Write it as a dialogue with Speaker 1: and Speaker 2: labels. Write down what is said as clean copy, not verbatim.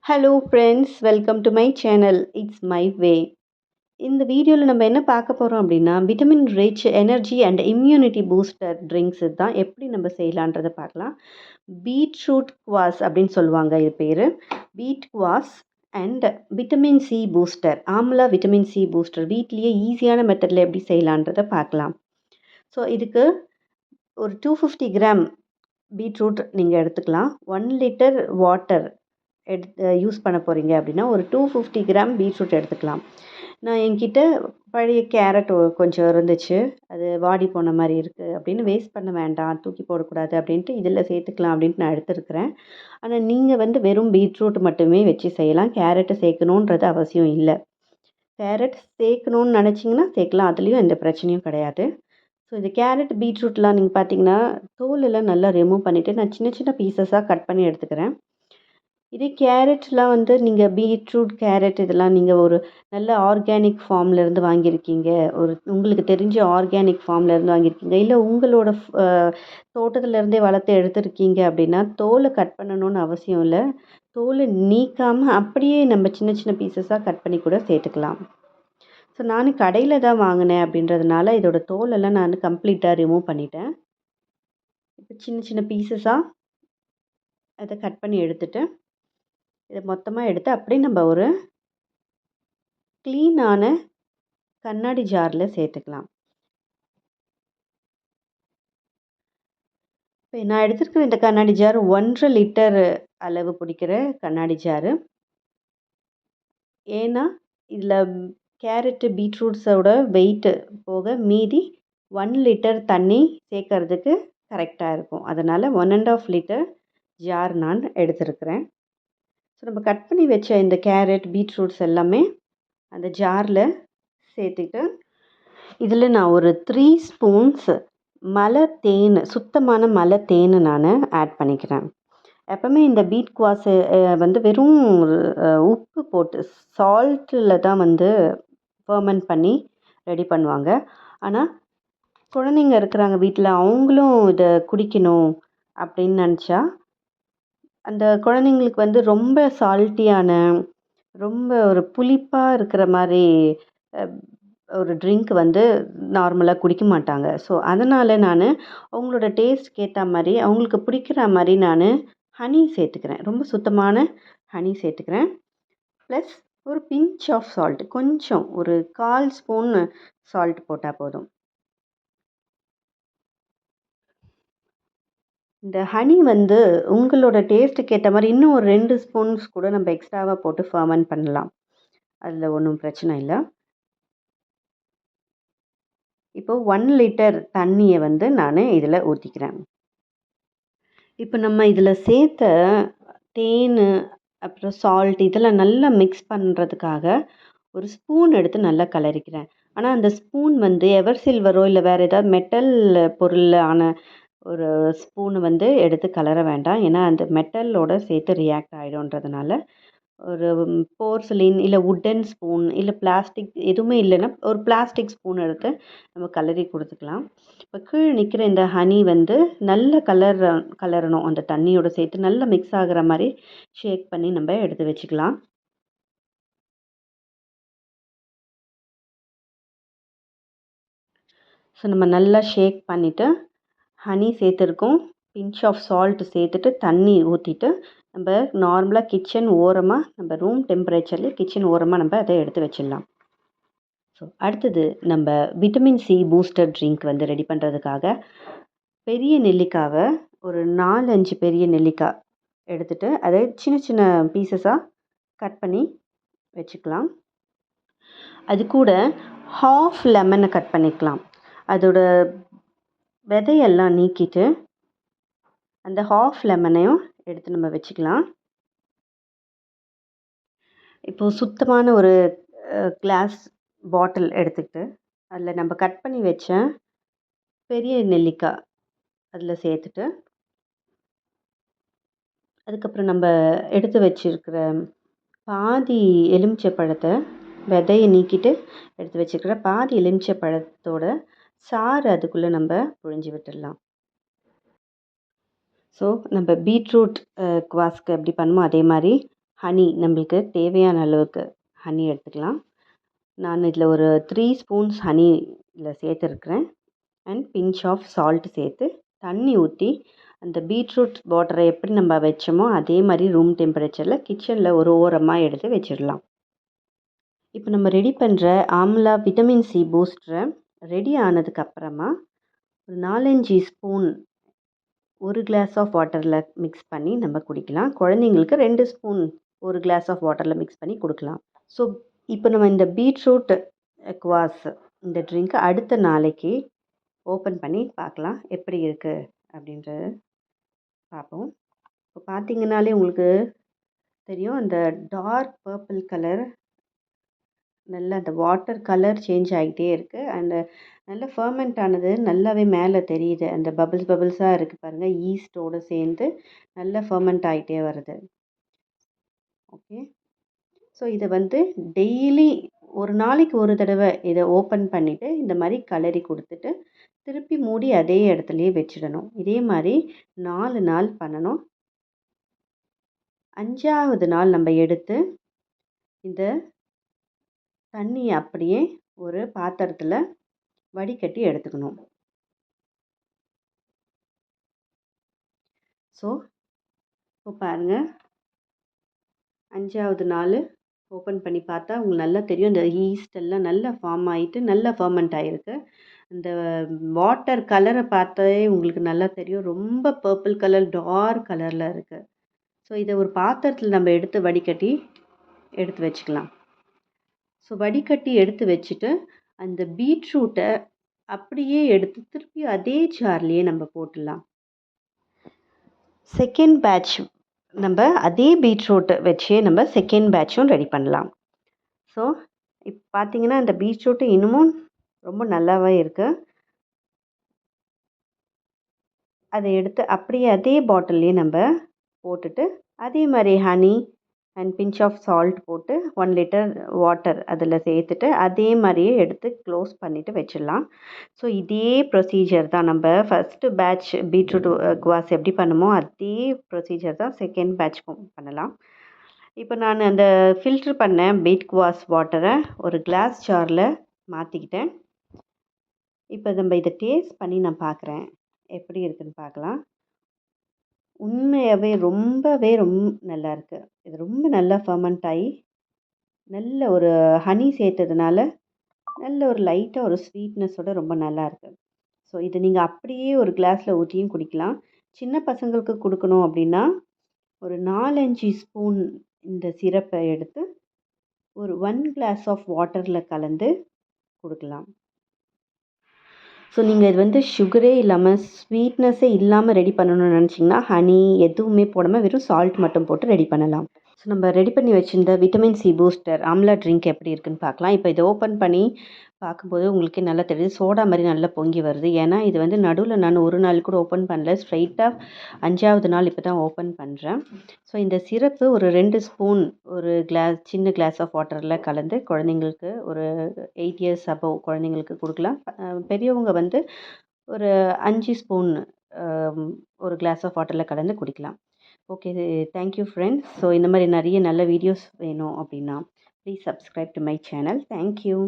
Speaker 1: Hello friends, welcome to my channel. It's my way. இந்த வீடியோவில் நம்ம என்ன பார்க்க போகிறோம் அப்படின்னா, vitamin rich energy and immunity booster drinks தான் எப்படி நம்ம செய்யலான்றதை பார்க்கலாம். பீட்ரூட் குவாஸ் அப்படின்னு சொல்லுவாங்க இது பேர். Beet kvass and vitamin C booster, amla vitamin C booster வீட்லேயே ஈஸியான மெத்தடில் எப்படி செய்யலான்றதை பார்க்கலாம். ஸோ இதுக்கு ஒரு 250 கிராம் பீட்ரூட் நீங்கள் எடுத்துக்கலாம். 1 லிட்டர் வாட்டர் யூஸ் பண்ண போகிறீங்க அப்படின்னா ஒரு 250 கிராம் பீட்ரூட் எடுத்துக்கலாம். நான் என்கிட்ட பழைய கேரட் கொஞ்சம் இருந்துச்சு, அது வாடி போன மாதிரி இருக்குது அப்படின்னு வேஸ்ட் பண்ண வேண்டாம், தூக்கி போடக்கூடாது அப்படின்ட்டு இதில் சேர்த்துக்கலாம் அப்படின்ட்டு நான் எடுத்துருக்கிறேன். ஆனால் நீங்கள் வெறும் பீட்ரூட் மட்டுமே வச்சு செய்யலாம், கேரட்டு சேர்க்கணுன்றது அவசியம் இல்லை. கேரட் சேர்க்கணுன்னு நினச்சிங்கன்னா சேர்க்கலாம், அதுலேயும் எந்த பிரச்சனையும் கிடையாது. ஸோ இந்த கேரட் பீட்ரூட்லாம் நீங்கள் பார்த்தீங்கன்னா தோலெல்லாம் நல்லா ரிமூவ் பண்ணிவிட்டு நான் சின்ன சின்ன பீசஸாக கட் பண்ணி எடுத்துக்கிறேன். இதே கேரட்லாம் நீங்கள் பீட்ரூட், கேரட் இதெல்லாம் நீங்கள் ஒரு நல்ல ஆர்கானிக் ஃபார்ம்லேருந்து வாங்கியிருக்கீங்க, ஒரு உங்களுக்கு தெரிஞ்ச ஆர்கானிக் ஃபார்ம்லேருந்து வாங்கியிருக்கீங்க, இல்லை உங்களோட தோட்டத்துலேருந்தே வளர்த்து எடுத்துருக்கீங்க அப்படின்னா தோலை கட் பண்ணணும்னு அவசியம் இல்லை. தோலை நீக்காமல் அப்படியே நம்ம சின்ன சின்ன பீசஸாக கட் பண்ணி கூட சேர்த்துக்கலாம். ஸோ நான் கடையில் தான் வாங்கினேன் அப்படின்றதுனால இதோட தோலெல்லாம் நான் கம்ப்ளீட்டாக ரிமூவ் பண்ணிட்டேன். இப்போ சின்ன சின்ன பீசஸாக அதை கட் பண்ணி எடுத்துட்டு இதை மொத்தமாக எடுத்து அப்படியே நம்ம ஒரு க்ளீனான கண்ணாடி ஜாரில் சேர்த்துக்கலாம். இப்போ நான் எடுத்துருக்கிற இந்த கண்ணாடி ஜார் 1.5 லிட்டர் அளவு பிடிக்கிற கண்ணாடி ஜாரு. ஏன்னா இதில் கேரட்டு பீட்ரூட்ஸோட வெயிட்டு போக மீதி 1 லிட்டர் தண்ணி சேர்க்கறதுக்கு கரெக்டாக இருக்கும். அதனால் 1.5 லிட்டர் ஜார் நான் எடுத்துருக்கிறேன். ஸோ நம்ம கட் பண்ணி வச்ச இந்த கேரட், பீட்ரூட்ஸ் எல்லாமே அந்த ஜாரில் சேர்த்துக்கிட்டு இதில் நான் ஒரு 3 ஸ்பூன்ஸ் மலை தேன், சுத்தமான மலை தேன் நான் ஆட் பண்ணிக்கிறேன். எப்போவுமே இந்த பீட் குவாஸு வெறும் உப்பு போட்டு சால்ட்டில் தான் ஃபர்மெண்ட் பண்ணி ரெடி பண்ணுவாங்க. ஆனால் குழந்தைங்க இருக்கிறாங்க வீட்டில், அவங்களும் இதை குடிக்கணும் அப்படின்னு நினச்சா அந்த குழந்தைங்களுக்கு ரொம்ப சால்ட்டியான, ரொம்ப ஒரு புளிப்பாக இருக்கிற மாதிரி ஒரு ட்ரிங்க் நார்மலாக குடிக்க மாட்டாங்க. ஸோ அதனால் நான் அவங்களோட டேஸ்ட்க்கு ஏற்ற மாதிரி, அவங்களுக்கு பிடிக்கிற மாதிரி நான் ஹனி சேர்த்துக்கிறேன். ரொம்ப சுத்தமான ஹனி சேர்த்துக்கிறேன். ப்ளஸ் ஒரு பிஞ்ச் ஆஃப் சால்ட், கொஞ்சம் ஒரு 1/4 ஸ்பூன் சால்ட் போட்டால் போதும். இந்த ஹனி உங்களோட டேஸ்ட்டுக்கு ஏற்ற மாதிரி இன்னும் ஒரு 2 ஸ்பூன்ஸ் கூட நம்ம எக்ஸ்ட்ராவாக போட்டு ஃபர்மெண்ட் பண்ணலாம், அதில் ஒன்றும் பிரச்சனை இல்லை. இப்போது 1 லிட்டர் தண்ணியை நான் இதில் ஊற்றிக்கிறேன். இப்போ நம்ம இதில் சேர்த்த தேன், அப்புறம் சால்ட் இதெல்லாம் நல்லா மிக்ஸ் பண்ணுறதுக்காக ஒரு ஸ்பூன் எடுத்து நல்லா கலரிக்கிறேன். ஆனால் அந்த ஸ்பூன் எவர் சில்வரோ இல்லை வேறு ஏதாவது மெட்டல் பொருள் ஆன ஒரு ஸ்பூனு எடுத்து கலர வேண்டாம். ஏன்னா அந்த மெட்டலோட சேர்த்து ரியாக்ட் ஆகிடும்ன்றதுனால ஒரு போர்சலின் இல்லை வுட்டன் ஸ்பூன் இல்லை பிளாஸ்டிக் எதுவுமே இல்லைன்னா ஒரு பிளாஸ்டிக் ஸ்பூன் எடுத்து நம்ம கலரி கொடுத்துக்கலாம். இப்போ கீழே நிற்கிற இந்த ஹனி நல்ல கலரணும், அந்த தண்ணியோட சேர்த்து நல்லா மிக்ஸ் ஆகிற மாதிரி ஷேக் பண்ணி நம்ம எடுத்து வச்சுக்கலாம். ஸோ நம்ம நல்லா ஷேக் பண்ணிவிட்டு ஹனி சேர்த்துருக்கோம், பிஞ்ச் ஆஃப் சால்ட் சேர்த்துட்டு தண்ணி ஊற்றிட்டு நம்ம நார்மலாக கிச்சன் ஓரமாக, நம்ம ரூம் டெம்பரேச்சரில் கிச்சன் ஓரமாக நம்ம அதை எடுத்து வச்சிடலாம். ஸோ அடுத்தது நம்ம vitamin C booster drink ready பண்ணுறதுக்காக பெரிய நெல்லிக்காவை ஒரு 4-5 பெரிய நெல்லிக்காய் எடுத்துகிட்டு அதை சின்ன சின்ன பீசஸாக கட் பண்ணி வச்சுக்கலாம். அது கூட ஹாஃப் லெமனை கட் பண்ணிக்கலாம். அதோட விதையெல்லாம் நீக்கிட்டு அந்த ஹாஃப் லெமனையும் எடுத்து நம்ம வச்சுக்கலாம். இப்போது சுத்தமான ஒரு கிளாஸ் பாட்டில் எடுத்துக்கிட்டு அதில் நம்ம கட் பண்ணி வச்ச பெரிய நெல்லிக்காய் அதில் சேர்த்துட்டு, அதுக்கப்புறம் நம்ம எடுத்து வச்சுருக்கிற பாதி எலுமிச்சை பழத்தை விதையை நீக்கிட்டு எடுத்து வச்சுருக்கிற பாதி எலுமிச்சை பழத்தோட சாறு அதுக்குள்ளே நம்ம புழிஞ்சு விட்டுடலாம். ஸோ நம்ம பீட்ரூட் குவாஸ்க்கு எப்படி பண்ணுமோ அதே மாதிரி ஹனி நம்மளுக்கு தேவையான அளவுக்கு ஹனி எடுத்துக்கலாம். நான் இதில் ஒரு 3 ஸ்பூன்ஸ் ஹனி இதில் சேர்த்துருக்குறேன். அண்ட் பிஞ்ச் ஆஃப் சால்ட் சேர்த்து தண்ணி ஊற்றி அந்த பீட்ரூட் வாட்டரை எப்படி நம்ம வச்சோமோ அதே மாதிரி ரூம் டெம்பரேச்சரில் கிச்சனில் ஒரு ஓரமாக எடுத்து வச்சிடலாம். இப்போ நம்ம ரெடி பண்ணுற ஆம்லா விட்டமின் சி பூஸ்டரை ரெடி ஆனதுக்கப்புறமா ஒரு 4-5 ஸ்பூன் ஒரு கிளாஸ் ஆஃப் வாட்டரில் மிக்ஸ் பண்ணி நம்ம குடிக்கலாம். குழந்தைங்களுக்கு 2 ஸ்பூன் ஒரு கிளாஸ் ஆஃப் வாட்டரில் மிக்ஸ் பண்ணி கொடுக்கலாம். ஸோ இப்போ நம்ம இந்த பீட்ரூட் குவாஸ் இந்த ட்ரிங்க் அடுத்த நாளைக்கு ஓப்பன் பண்ணி பார்க்கலாம் எப்படி இருக்குது அப்படின்றது பார்ப்போம். இப்போ பார்த்தீங்கன்னாலே உங்களுக்கு தெரியும், அந்த டார்க் பர்பிள் கலர் நல்ல அந்த வாட்டர் கலர் சேஞ்ச் ஆகிட்டே இருக்குது. அந்த நல்ல ஃபர்மெண்ட் ஆனது நல்லாவே மேலே தெரியுது. அந்த பபிள்ஸாக இருக்குது பாருங்கள், ஈஸ்டோடு சேர்ந்து நல்ல ஃபர்மெண்ட் ஆகிட்டே வருது. ஓகே, ஸோ இதை டெய்லி ஒரு நாளைக்கு ஒரு தடவை இதை ஓப்பன் பண்ணிவிட்டு இந்த மாதிரி கலரி கொடுத்துட்டு திருப்பி மூடி அதே இடத்துலையே வச்சிடணும். இதே மாதிரி 4 நாள் பண்ணணும். 5ஆவது நாள் நம்ம எடுத்து இந்த தண்ணியை அப்படியே ஒரு பாத்திரத்தில் வடிகட்டி எடுத்துக்கணும். ஸோ இப்போ பாருங்கள், 5ஆவது நாள் ஓப்பன் பண்ணி பார்த்தா உங்களுக்கு நல்லா தெரியும், இந்த ஈஸ்ட் எல்லாம் நல்லா ஃபார்ம் ஆகிட்டு நல்லா ஃபர்மெண்ட் ஆகிருக்கு. இந்த வாட்டர் கலரை பார்த்தாவே உங்களுக்கு நல்லா தெரியும், ரொம்ப பர்பிள் கலர் டார்க் கலரில் இருக்குது. ஸோ இதை ஒரு பாத்திரத்தில் நம்ம எடுத்து வடிகட்டி எடுத்து வச்சுக்கலாம். ஸோ வடிகட்டி எடுத்து வச்சுட்டு அந்த பீட்ரூட்டை அப்படியே எடுத்து திருப்பி அதே ஜார்லேயே நம்ம போட்டுடலாம். செகண்ட் பேட்ச் நம்ம அதே பீட்ரூட் வச்சே நம்ம செகண்ட் பேட்சும் ரெடி பண்ணலாம். ஸோ இப்போ பார்த்தீங்கன்னா இந்த பீட்ரூட்டு இன்னமும் ரொம்ப நல்லாவே இருக்குது. அதை எடுத்து அப்படியே அதே பாட்டில்லையே நம்ம போட்டுட்டு அதே மாதிரி honey and pinch of salt போட்டு 1 லிட்டர் வாட்டர் அதில் சேர்த்துட்டு அதே மாதிரியே எடுத்து க்ளோஸ் பண்ணிவிட்டு வச்சிடலாம். ஸோ இதே ப்ரொசீஜர் தான் நம்ம ஃபஸ்ட்டு பேட்ச் பீட்ரூட் குவாஸ் எப்படி பண்ணுமோ அதே ப்ரொசீஜர் தான் செகண்ட் பேட்ச்க்கும் பண்ணலாம். இப்போ நான் அந்த ஃபில்ட்ரு பண்ண பீட் குவாஸ் வாட்டரை ஒரு கிளாஸ் ஜாரில் மாற்றிக்கிட்டேன். இப்போ நம்ம இதை டேஸ்ட் பண்ணி நான் பார்க்குறேன் எப்படி இருக்குன்னு பார்க்கலாம். உண்மையாகவே ரொம்பவே நல்லா இருக்குது. இது ரொம்ப நல்லா ஃபர்மெண்ட் ஆகி நல்ல ஒரு ஹனி சேர்த்ததுனால நல்ல ஒரு லைட்டாக ஒரு ஸ்வீட்னஸோட ரொம்ப நல்லா இருக்குது. ஸோ இதை நீங்கள் அப்படியே ஒரு கிளாஸில் ஊற்றியும் குடிக்கலாம். சின்ன பசங்களுக்கு கொடுக்கணும் அப்படின்னா ஒரு 4-5 ஸ்பூன் இந்த சிரப்பை எடுத்து ஒரு 1 கிளாஸ் ஆஃப் வாட்டரில் கலந்து கொடுக்கலாம். ஸோ நீங்கள் இது சுகரே இல்லாமல் ஸ்வீட்னஸே இல்லாமல் ரெடி பண்ணணும்னு நினச்சிங்கன்னா ஹனி எதுவுமே போடாமல் வெறும் சால்ட் மட்டும் போட்டு ரெடி பண்ணலாம். ஸோ நம்ம ரெடி பண்ணி வச்சுருந்த vitamin C booster amla drink எப்படி இருக்குன்னு பார்க்கலாம். இப்போ இதை ஓப்பன் பண்ணி பார்க்கும்போது உங்களுக்கே நல்லா தெரியுது, சோடா மாதிரி நல்லா பொங்கி வருது. ஏன்னா இது நடுவில் நான் ஒரு நாள் கூட ஓப்பன் பண்ணல, ஸ்ட்ரைட்டாக 5ஆவது நாள் இப்போ தான் ஓப்பன் பண்ணுறேன். ஸோ இந்த சிரப்பு ஒரு 2 ஸ்பூன் ஒரு சின்ன கிளாஸ் ஆஃப் வாட்டரில் கலந்து குழந்தைங்களுக்கு ஒரு 8 இயர்ஸ் அபவ் குழந்தைங்களுக்கு கொடுக்கலாம். பெரியவங்க ஒரு 5 ஸ்பூன் ஒரு கிளாஸ் ஆஃப் வாட்டரில் கலந்து குடிக்கலாம். Okay, thank you friends. ஸோ இந்த மாதிரி நிறைய நல்ல வீடியோஸ் வேணும் அப்படின்னா please subscribe to my channel. Thank you.